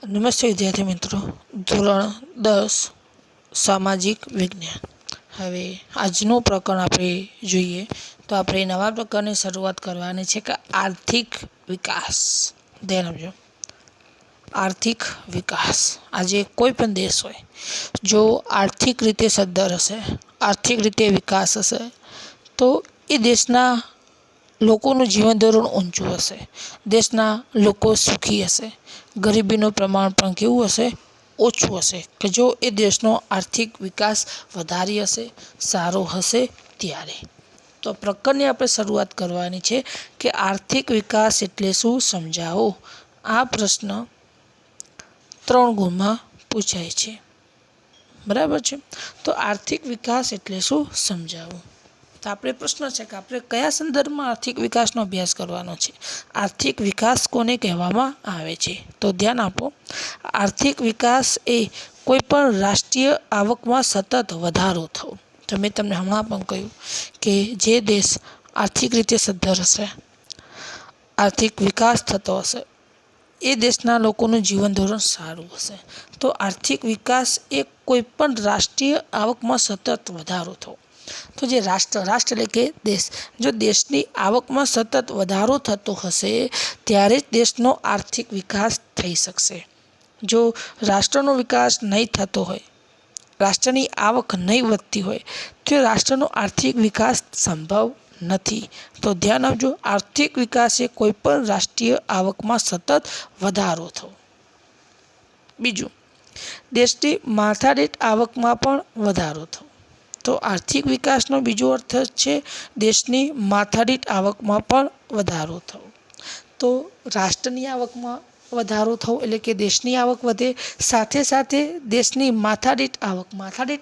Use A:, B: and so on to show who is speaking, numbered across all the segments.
A: નમસ્તે વિદ્યાર્થી મિત્રો, ધોરણ 10 સામાજિક વિજ્ઞાન. હવે આજનું પ્રકરણ આપણે જોઈએ તો આપણે નવા પ્રકરણની શરૂઆત કરવાની છે કે આર્થિક વિકાસ. ધ્યાન આપજો, આર્થિક વિકાસ. આજે કોઈ પણ દેશ હોય, જો આર્થિક રીતે સદ્ધર હશે, આર્થિક રીતે વિકાસ હશે, તો એ દેશના લોકોનું જીવન ધોરણ ઊંચું હશે, દેશના લોકો સુખી હશે, ગરીબીનું પ્રમાણ પણ કેવું હશે? ઓછું હશે. કે જો એ દેશનો આર્થિક વિકાસ વધારી હશે, સારો હશે ત્યારે. તો પ્રકરણની આપણે શરૂઆત કરવાની છે કે આર્થિક વિકાસ એટલે શું, સમજાવો. આ પ્રશ્ન 3 ગુણમાં પૂછાય છે, બરાબર છે. તો આર્થિક વિકાસ એટલે શું, સમજાવો. તો આપણે પ્રશ્ન છે કે આપણે કયા સંદર્ભમાં આર્થિક વિકાસનો અભ્યાસ કરવાનો છે. આર્થિક વિકાસ કોને કહેવામાં આવે છે? તો ધ્યાન આપો, આર્થિક વિકાસ એ કોઈ પણ રાષ્ટ્રીય આવકમાં સતત વધારો થવો. તો મેં તમને હમણાં પણ કહ્યું કે જે દેશ આર્થિક રીતે સદ્ધર હશે, આર્થિક વિકાસ થતો હશે, એ દેશના લોકોનું જીવન ધોરણ સારું હશે. તો આર્થિક વિકાસ એ કોઈ પણ રાષ્ટ્રીય આવકમાં સતત વધારો થવો. તો જે રાષ્ટ્ર એટલે કે દેશ, જો દેશની આવકમાં સતત વધારો થતો હશે ત્યારે જ દેશનો આર્થિક વિકાસ થઈ શકશે. જો રાષ્ટ્રનો વિકાસ નહીં થતો હોય, રાષ્ટ્રની આવક નહીં વધતી હોય, તો રાષ્ટ્રનો આર્થિક વિકાસ સંભવ નથી. તો ધ્યાન આપજો, આર્થિક વિકાસ એ કોઈ પણ રાષ્ટ્રીય આવકમાં સતત વધારો થવો. બીજું, દેશની માથાદીઠ આવકમાં પણ વધારો થવો. તો આર્થિક વિકાસનો બીજો અર્થ છે દેશની માથાદીઠ આવકમાં પણ વધારો થવો. તો રાષ્ટ્રની આવકમાં વધારો થવો એટલે કે દેશની આવક વધે, સાથે સાથે દેશની માથાદીઠ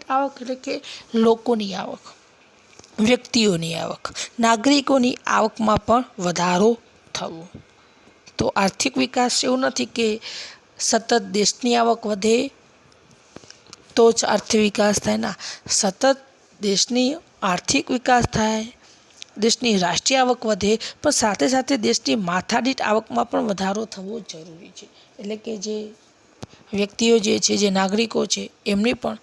A: આવક એટલે કે લોકોની આવક, વ્યક્તિઓની આવક, નાગરિકોની આવકમાં પણ વધારો થવો. તો આર્થિક વિકાસ એવું નથી કે સતત દેશની આવક વધે તો જ આર્થિક વિકાસ થાય. ના, સતત દેશની આર્થિક વિકાસ થાય, દેશની રાષ્ટ્રીય આવક વધે, પણ સાથે સાથે દેશની માથાદીઠ આવકમાં પણ વધારો થવો જરૂરી છે. એટલે કે જે વ્યક્તિઓ જે છે, જે નાગરિકો છે, એમની પણ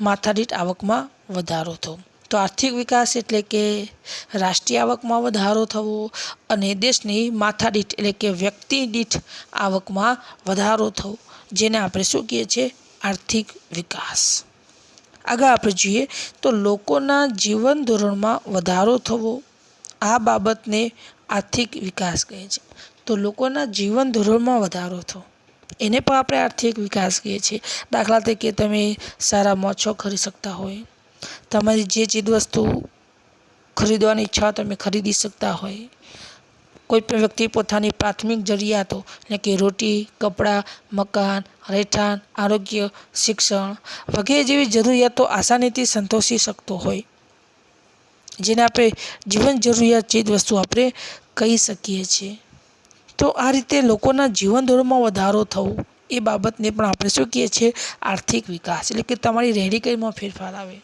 A: માથાદીઠ આવકમાં વધારો થવો. તો આર્થિક વિકાસ એટલે કે રાષ્ટ્રીય આવકમાં વધારો થવો અને દેશની માથાદીઠ એટલે કે વ્યક્તિ દીઠ આવકમાં વધારો થવો, જેને આપણે શું કહીએ છીએ? આર્થિક વિકાસ. આગળ આપણે જોઈએ તો લોકોના જીવન ધોરણમાં વધારો થવો, આ બાબતને આર્થિક વિકાસ કહે છે. તો લોકોના જીવન ધોરણમાં વધારો થવો, એને પણ આપણે આર્થિક વિકાસ કહીએ છીએ. દાખલા તરીકે તમે સારા મોજો ખરીદી શકતા હોય, તમારી જે ચીજવસ્તુ ખરીદવાની ઈચ્છા તમે ખરીદી શકતા હોય, કોઈ પણ વ્યક્તિ પોતાની પ્રાથમિક જરૂરિયાતો એટલે કે રોટી, કપડાં, મકાન, રહેઠાણ, આરોગ્ય, શિક્ષણ વગેરે જેવી જરૂરિયાતો આસાનીથી સંતોષી શકતો હોય, જેને આપણે જીવન જરૂરિયાત ચીજવસ્તુ આપણે કહી શકીએ છીએ. તો આ રીતે લોકોના જીવન ધોરણમાં વધારો થવો, એ બાબતને પણ આપણે શું કહીએ છીએ? આર્થિક વિકાસ. એટલે કે તમારી રહેણીકરણીમાં ફેરફાર આવે,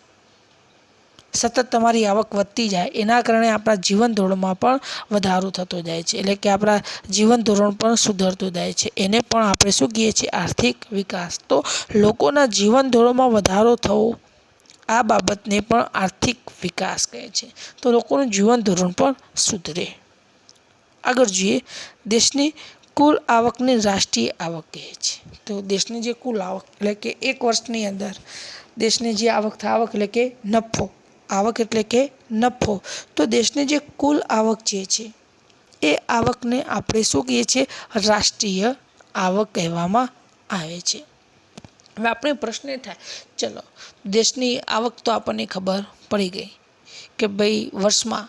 A: સતત તમારી આવક વધતી જાય, એના કારણે આપણા જીવન ધોરણમાં પણ વધારો થતો જાય છે. એટલે કે આપણા જીવન ધોરણ પણ સુધરતું જાય છે, એને પણ આપણે શું કહીએ છીએ? આર્થિક વિકાસ. તો લોકોના જીવન ધોરણમાં વધારો થવો, આ બાબતને પણ આર્થિક વિકાસ કહે છે. તો લોકોનું જીવન ધોરણ પણ સુધરે. આગળ જોઈએ, દેશની કુલ આવકને રાષ્ટ્રીય આવક કહે છે. તો દેશની જે કુલ આવક એટલે કે એક વર્ષની અંદર દેશની જે આવક થાય, આવક એટલે કે નફો, આવક એટલે કે નફો. તો દેશની જે કુલ આવક જે છે, એ આવકને આપણે શું કહીએ છીએ? રાષ્ટ્રીય આવક કહેવામાં આવે છે. હવે આપણે પ્રશ્ન એ થાય, ચલો દેશની આવક તો આપણને ખબર પડી ગઈ કે ભાઈ વર્ષમાં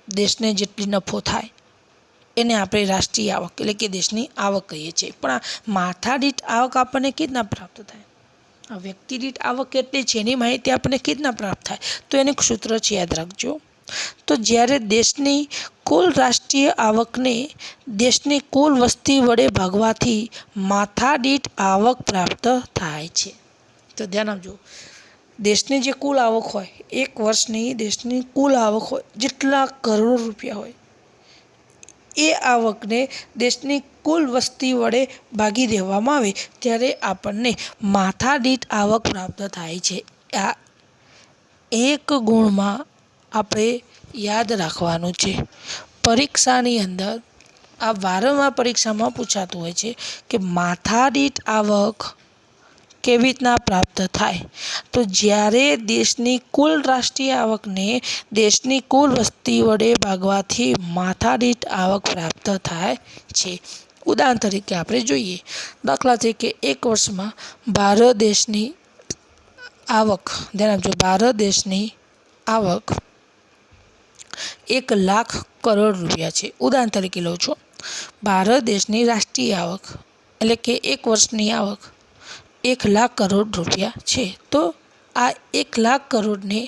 A: દેશને જેટલી નફો થાય એને આપણે રાષ્ટ્રીય આવક એટલે કે દેશની આવક કહીએ છીએ. પણ આ માથાદીઠ આવક આપણને કેવી રીતના પ્રાપ્ત થાય? આ વ્યક્તિ દીઠ આવક કેટલી છે એની માહિતી આપણને કેવી રીતના પ્રાપ્ત થાય? તો એનું સૂત્ર છે, યાદ રાખજો. તો જ્યારે દેશની કુલ રાષ્ટ્રીય આવકને દેશની કુલ વસ્તી વડે ભાગવાથી માથાદીઠ આવક પ્રાપ્ત થાય છે. તો ધ્યાન આપજો, દેશની જે કુલ આવક હોય, એક વર્ષની દેશની કુલ આવક હોય, જેટલા કરોડો રૂપિયા હોય, એ આવકને દેશની કુલ વસ્તી વડે ભાગી દેવામાં આવે ત્યારે આપણને માથાદીઠ આવક પ્રાપ્ત થાય છે. આ એક ગુણમાં આપણે યાદ રાખવાનું છે. પરીક્ષાની અંદર આ વારંવાર પરીક્ષામાં પૂછાતું હોય છે કે માથાદીઠ આવક કેવી રીતના પ્રાપ્ત થાય? તો જ્યારે દેશની કુલ રાષ્ટ્રીય આવકને દેશની કુલ વસ્તી વડે ભાગવાથી માથાદીઠ આવક પ્રાપ્ત થાય છે. ઉદાહરણ તરીકે આપણે જોઈએ, દાખલા તરીકે એક વર્ષમાં ભારત દેશની આવક, ધ્યાન આપજો, ભારત દેશની આવક 1,00,000 કરોડ રૂપિયા છે. ઉદાહરણ તરીકે લઉં છું, ભારત દેશની રાષ્ટ્રીય આવક એટલે કે એક વર્ષની આવક 1,00,000 કરોડ રૂપિયા છે. તો આ 1,00,000 કરોડને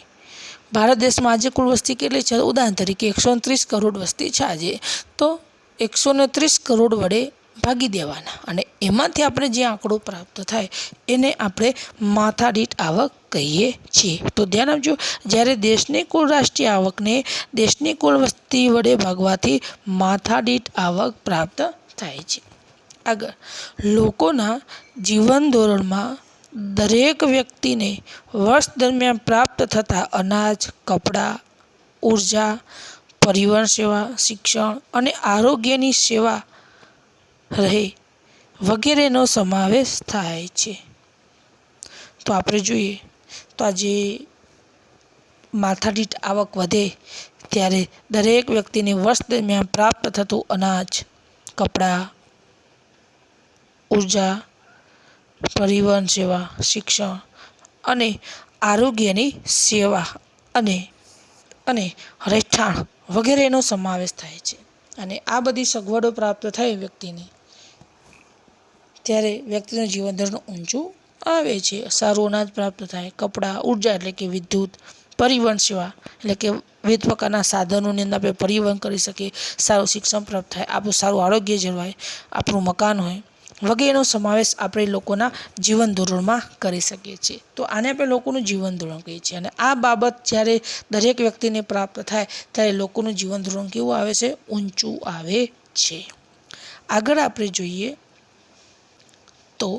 A: ભારત દેશમાં આજે કુલ વસ્તી કેટલી છે? ઉદાહરણ તરીકે 130 કરોડ વસ્તી છે આજે. તો 130 કરોડ વડે ભાગી દેવાના અને એમાંથી આપણે જે આંકડો પ્રાપ્ત થાય એને આપણે માથાદીઠ આવક કહીએ છીએ. તો ધ્યાન આપજો, જ્યારે દેશની કુલ રાષ્ટ્રીય આવકને દેશની કુલ વસ્તી વડે ભાગવાથી માથાદીઠ આવક પ્રાપ્ત થાય છે. આગળ, લોકોના જીવન ધોરણમાં દરેક વ્યક્તિને વર્ષ દરમિયાન પ્રાપ્ત થતા અનાજ, કપડાં, ઉર્જા, પરિવહન સેવા, શિક્ષણ અને આરોગ્યની સેવા રહે વગેરેનો સમાવેશ થાય છે. તો આપણે જોઈએ તો આજે માથાદીઠ આવક વધે ત્યારે દરેક વ્યક્તિને વર્ષ દરમિયાન પ્રાપ્ત થતું અનાજ, કપડાં, ઉર્જા, પરિવહન સેવા, શિક્ષણ અને આરોગ્યની સેવા અને રહેઠાણ વગેરેનો સમાવેશ થાય છે. અને આ બધી સગવડો પ્રાપ્ત થાય વ્યક્તિને ત્યારે વ્યક્તિનું જીવન ધોરણ ઊંચું આવે છે. સારું અનાજ પ્રાપ્ત થાય, કપડાં, ઉર્જા એટલે કે વિદ્યુત, પરિવહન સેવા એટલે કે વિવિધ પ્રકારના સાધનોની અંદર આપણે પરિવહન કરી શકીએ, સારું શિક્ષણ પ્રાપ્ત થાય, આપણું સારું આરોગ્ય જળવાય, આપણું મકાન હોય વગેરેનો સમાવેશ આપણે લોકોના જીવન ધોરણમાં કરી શકીએ છીએ. તો આને આપણે લોકોનું જીવન ધોરણ કહીએ છીએ. અને આ બાબત જ્યારે દરેક વ્યક્તિને પ્રાપ્ત થાય ત્યારે લોકોનું જીવન ધોરણ કેવું આવે છે? ઊંચું આવે છે. આગળ આપણે જોઈએ તો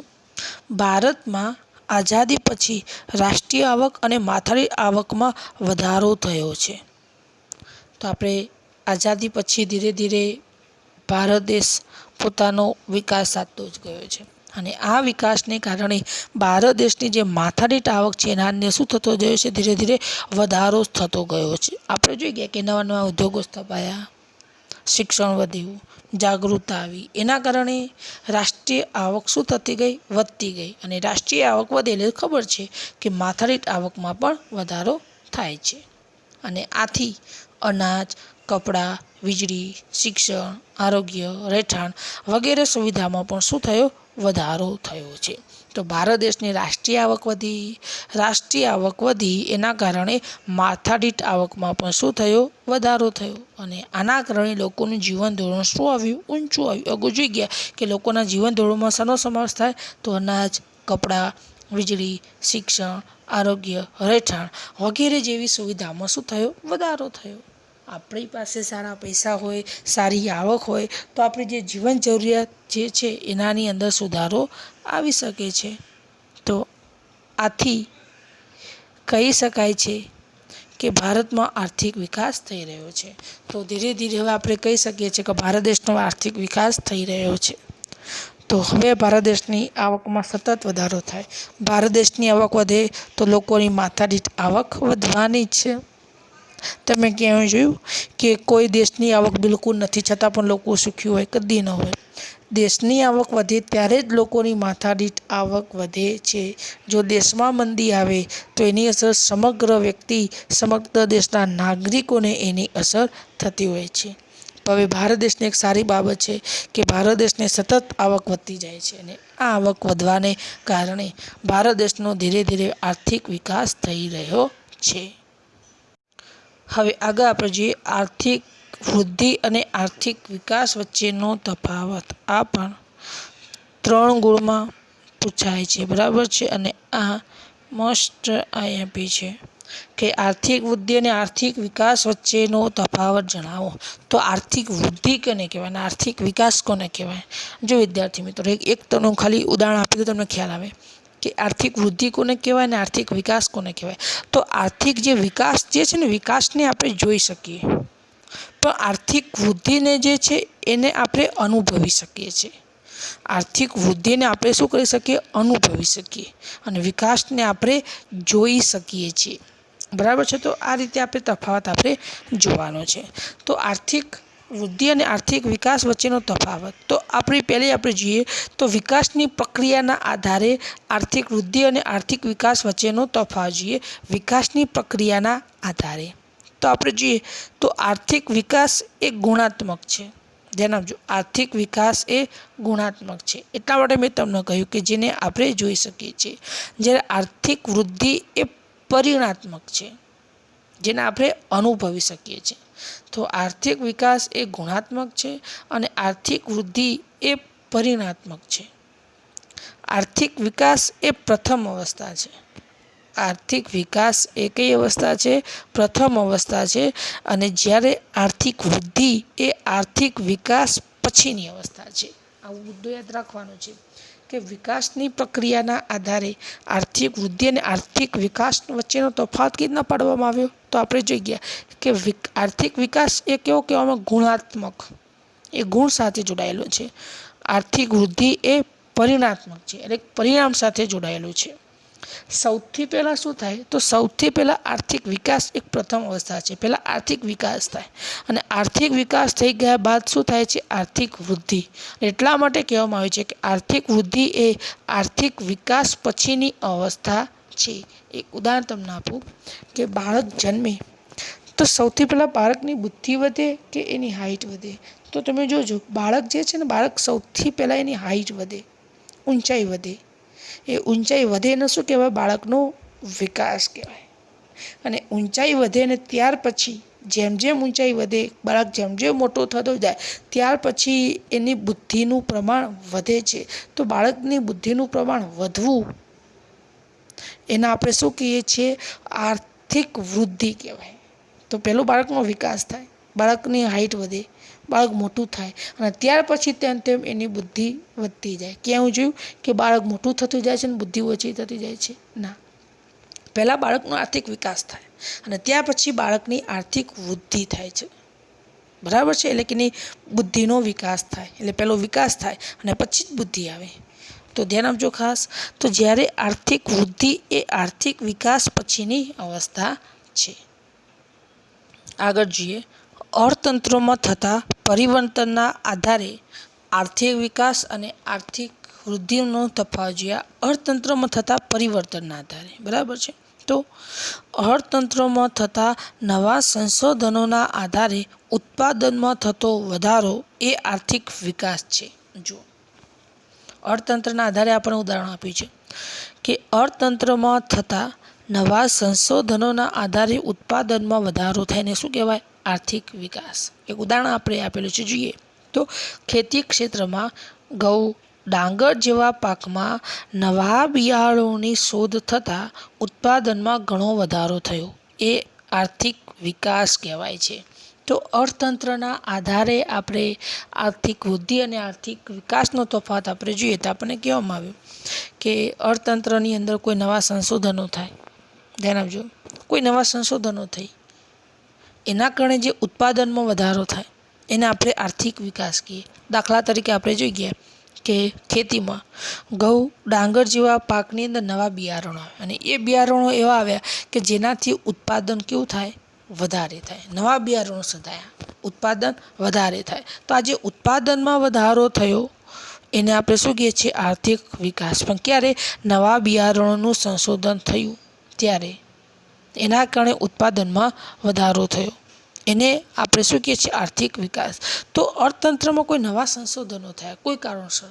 A: ભારતમાં આઝાદી પછી રાષ્ટ્રીય આવક અને માથાદીઠ આવકમાં વધારો થયો છે. તો આપણે આઝાદી પછી ધીરે ધીરે ભારત દેશ પોતાનો વિકાસ સાધતો જ ગયો છે અને આ વિકાસને કારણે ભારત દેશની જે માથાદીઠ આવક છે એના અંદર શું થતો ગયો છે? ધીરે ધીરે વધારો થતો ગયો છે. આપણે જોઈ ગયા કે નવા નવા ઉદ્યોગો સ્થપાયા, શિક્ષણ વધ્યું, જાગૃતતા આવી, એના કારણે રાષ્ટ્રીય આવક શું થતી ગઈ? વધતી ગઈ. અને રાષ્ટ્રીય આવક વધે એટલે ખબર છે કે માથાદીઠ આવકમાં પણ વધારો થાય છે. અને આથી અનાજ, કપડાં, વીજળી, શિક્ષણ, આરોગ્ય, રહેઠાણ વગેરે સુવિધામાં પણ શું થયો? વધારો થયો છે. તો ભારત દેશની રાષ્ટ્રીય આવક વધી એના કારણે માથાદીઠ આવકમાં પણ શું થયો? વધારો થયો. અને આના કારણે લોકોનું જીવન ધોરણ શું આવ્યું? ઊંચું આવ્યું. અગાઉ જોઈ ગયા કે લોકોના જીવન ધોરણમાં શાનો સમાવેશ થાય? તો અનાજ, કપડાં, વીજળી, શિક્ષણ, આરોગ્ય, રહેઠાણ વગેરે જેવી સુવિધામાં શું થયો? વધારો થયો. આપણી પાસે સારા પૈસા હોય, સારી આવક હોય તો આપણી જે જીવન જરૂરિયાત જે છે એનાની અંદર સુધારો આવી શકે છે. તો આથી કહી શકાય છે કે ભારતમાં આર્થિક વિકાસ થઈ રહ્યો છે. તો ધીરે ધીરે હવે આપણે કહી શકીએ છીએ કે ભારત દેશનો આર્થિક વિકાસ થઈ રહ્યો છે. તો હવે ભારત દેશની આવકમાં સતત વધારો થાય. ભારત દેશની આવક વધે તો લોકોની માથાદીઠ આવક વધવાની જ છે. તમે ક્યાંય જોયું કે કોઈ દેશની આવક બિલકુલ નથી છતાં પણ લોકો સુખી હોય? કદી ન હોય. દેશની આવક વધે ત્યારે જ લોકોની માથાદીઠ આવક વધે છે. જો દેશમાં મંદી આવે તો એની અસર સમગ્ર દેશના નાગરિકોને એની અસર થતી હોય છે. હવે ભારત દેશની એક સારી બાબત છે કે ભારત દેશને સતત આવક વધતી જાય છે અને આ આવક વધવાને કારણે ભારત દેશનો ધીરે ધીરે આર્થિક વિકાસ થઈ રહ્યો છે. હવે આગળ આપણે જોઈએ આર્થિક વૃદ્ધિ અને આર્થિક વિકાસ વચ્ચેનો તફાવત. આ પણ 3 ગુણમાં પૂછાય છે, બરાબર છે. અને આ મોસ્ટ આઈએમપી છે. કે આર્થિક વૃદ્ધિ અને આર્થિક વિકાસ વચ્ચેનો તફાવત જણાવો. તો આર્થિક વૃદ્ધિ કોને કહેવાય અને આર્થિક વિકાસ કોને કહેવાય? જો વિદ્યાર્થી મિત્રો એક તમને ખાલી ઉદાહરણ આપી તો તમને ખ્યાલ આવે કે આર્થિક વૃદ્ધિ કોને કહેવાય અને આર્થિક વિકાસ કોને કહેવાય. તો આર્થિક જે વિકાસ જે છે ને વિકાસને આપણે જોઈ શકીએ, પણ આર્થિક વૃદ્ધિને જે છે એને આપણે અનુભવી શકીએ છીએ. આર્થિક વૃદ્ધિને આપણે શું કરી શકીએ? અનુભવી શકીએ, અને વિકાસને આપણે જોઈ શકીએ છીએ. બરાબર છે. તો આ રીતે આપણે તફાવત આપણે જોવાનો છે. તો આર્થિક વૃદ્ધિ અને આર્થિક વિકાસ વચ્ચેનો તફાવત તો આપણે જોઈએ તો વિકાસની પ્રક્રિયાના આધારે આર્થિક વૃદ્ધિ અને આર્થિક વિકાસ વચ્ચેનો તફાવત જોઈએ. વિકાસની પ્રક્રિયાના આધારે તો આપણે જોઈએ તો આર્થિક વિકાસ એ ગુણાત્મક છે. ધ્યાન આપજો, આર્થિક વિકાસ એ ગુણાત્મક છે. એટલા માટે મેં તમને કહ્યું કે જેને આપણે જોઈ શકીએ છીએ. જ્યારે આર્થિક વૃદ્ધિ એ પરિણાત્મક છે, જેને આપણે અનુભવી શકીએ છીએ. તો આર્થિક વિકાસ એ ગુણાત્મક છે અને આર્થિક વૃદ્ધિ એ પરિણાત્મક છે. આર્થિક વિકાસ એ પ્રથમ અવસ્થા છે. આર્થિક વિકાસ એ કઈ અવસ્થા છે? પ્રથમ અવસ્થા છે. અને જ્યારે આર્થિક વૃદ્ધિ એ આર્થિક વિકાસ પછીની અવસ્થા છે. આવો મુદ્દો યાદ રાખવાનો છે કે વિકાસની પ્રક્રિયાના આધારે આર્થિક વૃદ્ધિ અને આર્થિક વિકાસ વચ્ચેનો તફાવત કેવી રીતના પાડવામાં આવ્યો? તો આપણે જોઈ ગયા કે આર્થિક વિકાસ એ કેવો કહેવામાં? ગુણાત્મક, એ ગુણ સાથે જોડાયેલો છે. આર્થિક વૃદ્ધિ એ પરિણાત્મક છે, એટલે પરિણામ સાથે જોડાયેલું છે. સૌથી પહેલાં શું થાય? તો સૌથી પહેલાં આર્થિક વિકાસ એક પ્રથમ અવસ્થા છે. પહેલાં આર્થિક વિકાસ થાય અને આર્થિક વિકાસ થઈ ગયા બાદ શું થાય છે? આર્થિક વૃદ્ધિ. એટલા માટે કહેવામાં આવે છે કે આર્થિક વૃદ્ધિ એ આર્થિક વિકાસ પછીની અવસ્થા છે. એક ઉદાહરણ તમને આપું કે બાળક જન્મે તો સૌથી પહેલાં બાળકની બુદ્ધિ વધે કે એની હાઇટ વધે? તો તમે જોજો, બાળક જે છે ને, બાળક સૌથી પહેલાં એની હાઇટ વધે, ઊંચાઈ વધે. એ ઊંચાઈ વધે એને શું કહેવાય? બાળકનો વિકાસ કહેવાય. અને ઊંચાઈ વધે ને ત્યાર પછી જેમ જેમ ઊંચાઈ વધે, બાળક જેમ જેમ મોટો થતો જાય ત્યાર પછી એની બુદ્ધિનું પ્રમાણ વધે છે. તો બાળકની બુદ્ધિનું પ્રમાણ વધવું એના આપણે શું કહીએ છીએ? આર્થિક વૃદ્ધિ કહેવાય. તો પહેલું બાળકનો વિકાસ થાય, બાળકની હાઇટ વધે, બાળક મોટું થાય અને ત્યાર પછી તેમ તેમ એની બુદ્ધિ વધતી જાય. ક્યાં જોયું કે બાળક મોટું થતું જાય છે ને બુદ્ધિ ઓછી થતી જાય છે? ના, પહેલાં બાળકનો આર્થિક વિકાસ થાય અને ત્યાર પછી બાળકની આર્થિક વૃદ્ધિ થાય છે. બરાબર છે. એટલે કે એની બુદ્ધિનો વિકાસ થાય, એટલે પહેલો વિકાસ થાય અને પછી જ બુદ્ધિ આવે. તો ધ્યાન આપજો ખાસ. તો જ્યારે આર્થિક વૃદ્ધિ એ આર્થિક વિકાસ પછીની અવસ્થા છે. આગળ જોઈએ, અર્થતંત્રમાં થતા પરિવર્તનના આધારે આર્થિક વિકાસ અને આર્થિક વૃદ્ધિનો તફાવત જોયા. અર્થતંત્રમાં થતા પરિવર્તનના આધારે, બરાબર છે. તો અર્થતંત્રમાં થતા નવા સંશોધનોના આધારે ઉત્પાદનમાં થતો વધારો એ આર્થિક વિકાસ છે. જો અર્થતંત્રના આધારે આપણે ઉદાહરણ આપ્યું છે કે અર્થતંત્રમાં થતા નવા સંશોધનોના આધારે ઉત્પાદનમાં વધારો થાય ને શું કહેવાય? આર્થિક વિકાસ. એક ઉદાહરણ આપણે આપેલું છે, જોઈએ તો ખેતી ક્ષેત્રમાં ઘઉં, ડાંગર જેવા પાકમાં નવા બિયારણોની શોધ થતાં ઉત્પાદનમાં ઘણો વધારો થયો, એ આર્થિક વિકાસ કહેવાય છે. તો અર્થતંત્રના આધારે આપણે આર્થિક વૃદ્ધિ અને આર્થિક વિકાસનો તફાવત આપણે જોઈએ તો આપણને કહેવામાં આવ્યું કે અર્થતંત્રની અંદર કોઈ નવા સંશોધનો થાય. ધ્યાન આપજો, કોઈ નવા સંશોધનો થઈ એના કારણે જે ઉત્પાદનમાં વધારો થાય એને આપણે આર્થિક વિકાસ કહીએ. દાખલા તરીકે આપણે જોઈ ગયા કે ખેતીમાં ઘઉં, ડાંગર જેવા પાકની અંદર નવા બિયારણો આવે અને એ બિયારણો એવા આવ્યા કે જેનાથી ઉત્પાદન કેવું થાય? વધારે થાય. નવા બિયારણો શોધાયા, ઉત્પાદન વધારે થાય. તો આ જે ઉત્પાદનમાં વધારો થયો એને આપણે શું કહીએ છીએ? આર્થિક વિકાસ. પણ ક્યારે? નવા બિયારણોનું સંશોધન થયું ત્યારે, એના કારણે ઉત્પાદનમાં વધારો થયો, એને આપણે શું કહીએ છીએ? આર્થિક વિકાસ. તો અર્થતંત્રમાં કોઈ નવા સંશોધનો થયા કોઈ કારણસર,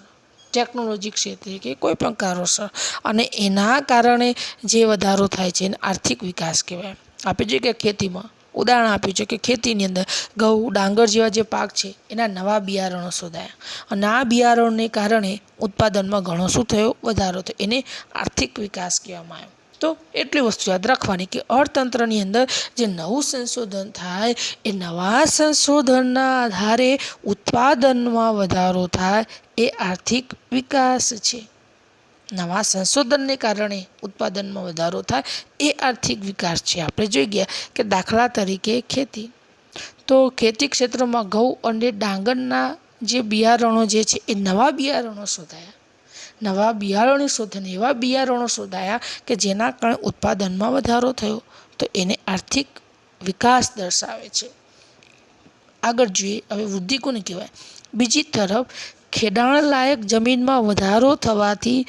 A: ટેકનોલોજી ક્ષેત્રે કે કોઈ પણ કારણસર, અને એના કારણે જે વધારો થાય છે એને આર્થિક વિકાસ કહેવાય. આપણે જોઈએ કે ખેતીમાં ઉદાહરણ આપ્યું છે કે ખેતીની અંદર ઘઉં, ડાંગર જેવા જે પાક છે એના નવા બિયારણો શોધાયા અને આ બિયારણને કારણે ઉત્પાદનમાં ઘણો શું થયો? વધારો થયો, એને આર્થિક વિકાસ કહેવામાં આવ્યો. તો એટલી વસ્તુ યાદ રાખવાની કે અર્થતંત્રની અંદર જે નવું સંશોધન થાય એ નવા સંશોધનના આધારે ઉત્પાદનમાં વધારો થાય એ આર્થિક વિકાસ છે. નવા સંશોધનને કારણે ઉત્પાદનમાં વધારો થાય એ આર્થિક વિકાસ છે. આપણે જોઈ ગયા કે દાખલા તરીકે ખેતી, તો ખેતી ક્ષેત્રમાં ઘઉં અને ડાંગરના જે બિયારણો જે છે એ નવા બિયારણો શોધાયા. નવા બિયારણો શોધીને એવા બિયારણો શોધાયા કે જેના કારણે ઉત્પાદનમાં વધારો થયો, તો એને આર્થિક વિકાસ દર્શાવે છે. આગળ જોઈએ હવે વૃદ્ધિ કોને કહેવાય. બીજી તરફ ખેડાણ લાયક જમીનમાં વધારો થવાથી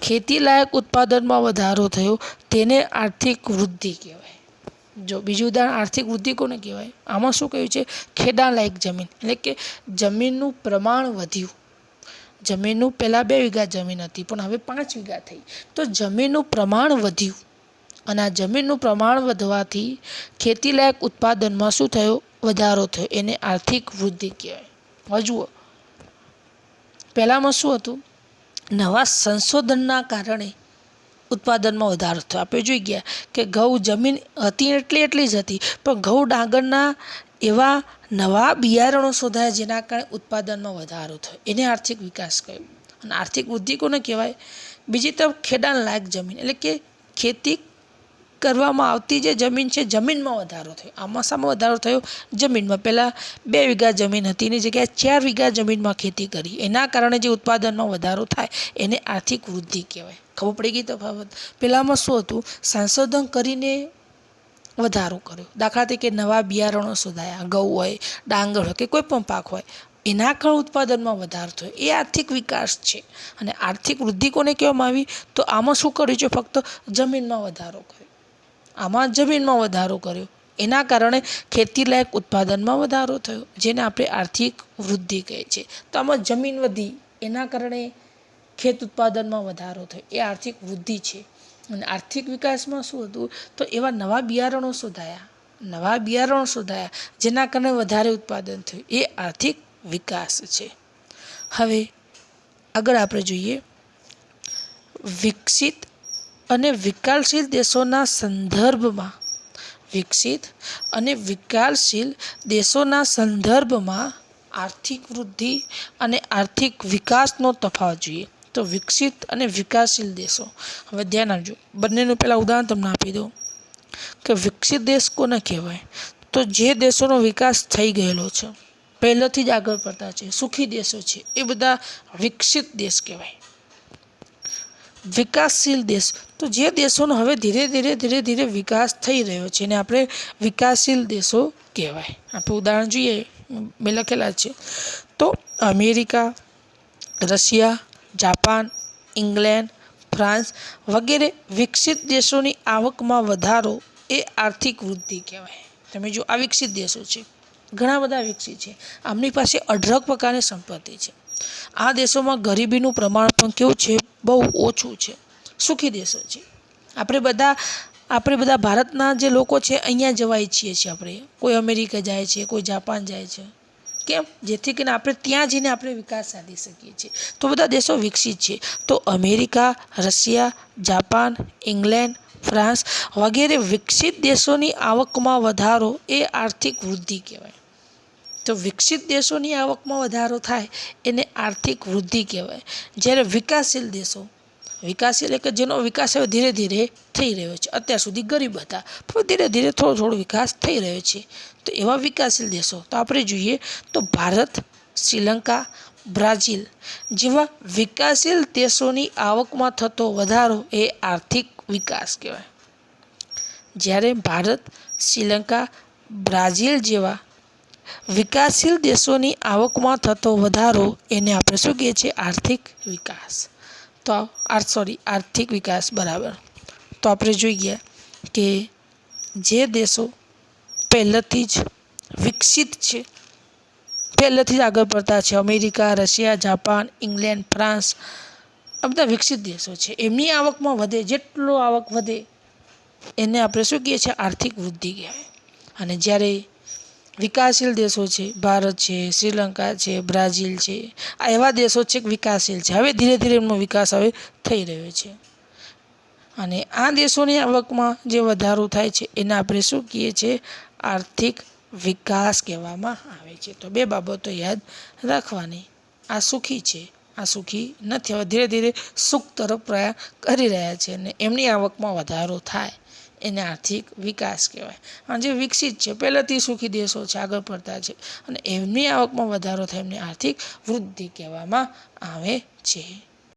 A: ખેતી લાયક ઉત્પાદનમાં વધારો થયો, તેને આર્થિક વૃદ્ધિ કહેવાય. જો બીજું ઉદાહરણ આર્થિક વૃદ્ધિ કોને કહેવાય. આમાં શું કહ્યું છે, ખેડાણ લાયક જમીન એટલે કે જમીનનું પ્રમાણ વધ્યું. જમીનનું પહેલાં 2 વીઘા જમીન હતી પણ હવે 5 વીઘા થઈ, તો જમીનનું પ્રમાણ વધ્યું અને આ જમીનનું પ્રમાણ વધવાથી ખેતીલાયક ઉત્પાદનમાં શું થયો, વધારો થયો, એને આર્થિક વૃદ્ધિ કહેવાય. હવે જુઓ પહેલાંમાં શું હતું, નવા સંશોધનના કારણે ઉત્પાદનમાં વધારો થયો. આપણે જોઈ ગયા કે ઘઉં જમીન હતી એટલી જ હતી, પણ ઘઉં ડાંગરના એવા નવા બિયારણો શોધાયા જેના કારણે ઉત્પાદનમાં વધારો થયો, એને આર્થિક વિકાસ કહ્યો. અને આર્થિક વૃદ્ધિ કોને કહેવાય. બીજી તરફ ખેડાણ લાયક જમીન એટલે કે ખેતી કરવામાં આવતી જે જમીન છે જમીનમાં વધારો થયો. આમાં શામાં વધારો થયો, જમીનમાં. પહેલાં 2 વીઘા જમીન હતી એની જગ્યાએ 4 વીઘા જમીનમાં ખેતી કરી, એના કારણે જે ઉત્પાદનમાં વધારો થાય એને આર્થિક વૃદ્ધિ કહેવાય. ખબર પડી ગઈ તફાવત. પહેલાંમાં શું હતું, સંશોધન કરીને વધારો કર્યો. દાખલા તરીકે નવા બિયારણો શોધાયા, ઘઉં હોય, ડાંગર હોય કે કોઈ પણ પાક હોય, એના કારણે ઉત્પાદનમાં વધારો થયો, એ આર્થિક વિકાસ છે. અને આર્થિક વૃદ્ધિ કોને કહેવામાં આવી, તો આમાં શું કર્યું છે, ફક્ત જમીનમાં વધારો કર્યો. આમાં જમીનમાં વધારો કર્યો, એના કારણે ખેતીલાયક ઉત્પાદનમાં વધારો થયો, જેને આપણે આર્થિક વૃદ્ધિ કહે છે. તો આમાં જમીન વધી એના કારણે ખેત ઉત્પાદનમાં વધારો થયો, એ આર્થિક વૃદ્ધિ છે. અને આર્થિક વિકાસમાં શું હતું, તો એવા નવા બિયારણો શોધાયા જેના કારણે વધારે ઉત્પાદન થયું, એ આર્થિક વિકાસ છે. હવે આગળ આપણે જોઈએ વિકસિત અને વિકાસશીલ દેશોના સંદર્ભમાં આર્થિક વૃદ્ધિ અને આર્થિક વિકાસનો તફાવત જોઈએ. તો વિકસિત અને વિકાસશીલ દેશો, હવે ધ્યાન આપજો, બંનેનું પહેલાં ઉદાહરણ તમને આપી દઉં કે વિકસિત દેશ કોને કહેવાય. તો જે દેશોનો વિકાસ થઈ ગયેલો છે, પહેલેથી જ આગળ પડતા છે, સુખી દેશો છે, એ બધા વિકસિત દેશ કહેવાય. વિકાસશીલ દેશ, તો જે દેશોનો હવે ધીરે ધીરે વિકાસ થઈ રહ્યો છે એને આપણે વિકાસશીલ દેશો કહેવાય. આપણે ઉદાહરણ જોઈએ, મેં લખેલા છે. તો America, Russia, Japan, England, France વગેરે વિકસિત દેશોની આવકમાં વધારો એ આર્થિક વૃદ્ધિ કહેવાય. તમે જો આ વિકસિત દેશો છે, ઘણા બધા વિકસિત છે, આમની પાસે અઢળક પ્રકારની સંપત્તિ છે. આ દેશોમાં ગરીબીનું પ્રમાણ પણ કેવું છે, બહુ ઓછું છે, સુખી દેશો છે. આપણે બધા ભારતના જે લોકો છે અહીંયા જવા ઈચ્છીએ છીએ. આપણે કોઈ અમેરિકા જાય છે, કોઈ જાપાન જાય છે, કેમ, જેથી કરીને આપણે ત્યાં જઈને આપણે વિકાસ સાધી શકીએ છીએ. તો બધા દેશો વિકસિત છે. તો America, Russia, Japan, England, France વગેરે વિકસિત દેશોની આવકમાં વધારો એ આર્થિક વૃદ્ધિ કહેવાય. તો વિકસિત દેશોની આવકમાં વધારો થાય એને આર્થિક વૃદ્ધિ કહેવાય. જ્યારે વિકાસશીલ દેશો, વિકાસશીલ એટલે કે જેનો વિકાસ હવે ધીરે ધીરે થઈ રહ્યો છે, અત્યાર સુધી ગરીબ હતા પણ ધીરે ધીરે થોડો વિકાસ થઈ રહ્યો છે, તો એવા વિકાસશીલ દેશો તો આપણે જોઈએ તો ભારત, શ્રીલંકા, બ્રાઝિલ જેવા વિકાસશીલ દેશોની આવકમાં થતો વધારો એ આર્થિક વિકાસ કહેવાય. જ્યારે ભારત, શ્રીલંકા, બ્રાઝિલ જેવા વિકાસશીલ દેશોની આવકમાં થતો વધારો એને આપણે શું કહીએ છીએ, આર્થિક વિકાસ. તો આર્થિક વિકાસ બરાબર. તો આપણે જોઈએ કે જે દેશો પહેલેથી જ વિકસિત છે, પહેલેથી જ આગળ પડતા છે, America, Russia, Japan, England, France, આ બધા વિકસિત દેશો છે, એમની આવકમાં વધે, જેટલો આવક વધે એને આપણે શું કહીએ છીએ, આર્થિક વૃદ્ધિ કહેવાય. અને જ્યારે વિકાસશીલ દેશો છે, ભારત છે, શ્રીલંકા છે, બ્રાઝિલ છે, આ એવા દેશો છે વિકાસશીલ છે, હવે ધીરે ધીરે એમનો વિકાસ હવે થઈ રહ્યો છે. અને આ દેશોની આવકમાં જે વધારો થાય છે એને આપણે શું કહીએ છીએ? આર્થિક વિકાસ કહેવામાં આવે છે. તો બે બાબતો યાદ રાખવાની. આ સુખી છે, આ સુખી નથી. હવે ધીરે ધીરે સુખ તરફ પ્રયાણ કરી રહ્યા છે અને એમની આવકમાં વધારો થાય એને આર્થિક વિકાસ કહેવાય. અને જે વિકસિત છે, પહેલાંથી સુખી દેશો છે, આગળ પડતા છે અને એમની આવકમાં વધારો થાય એમની આર્થિક વૃદ્ધિ કહેવામાં આવે છે.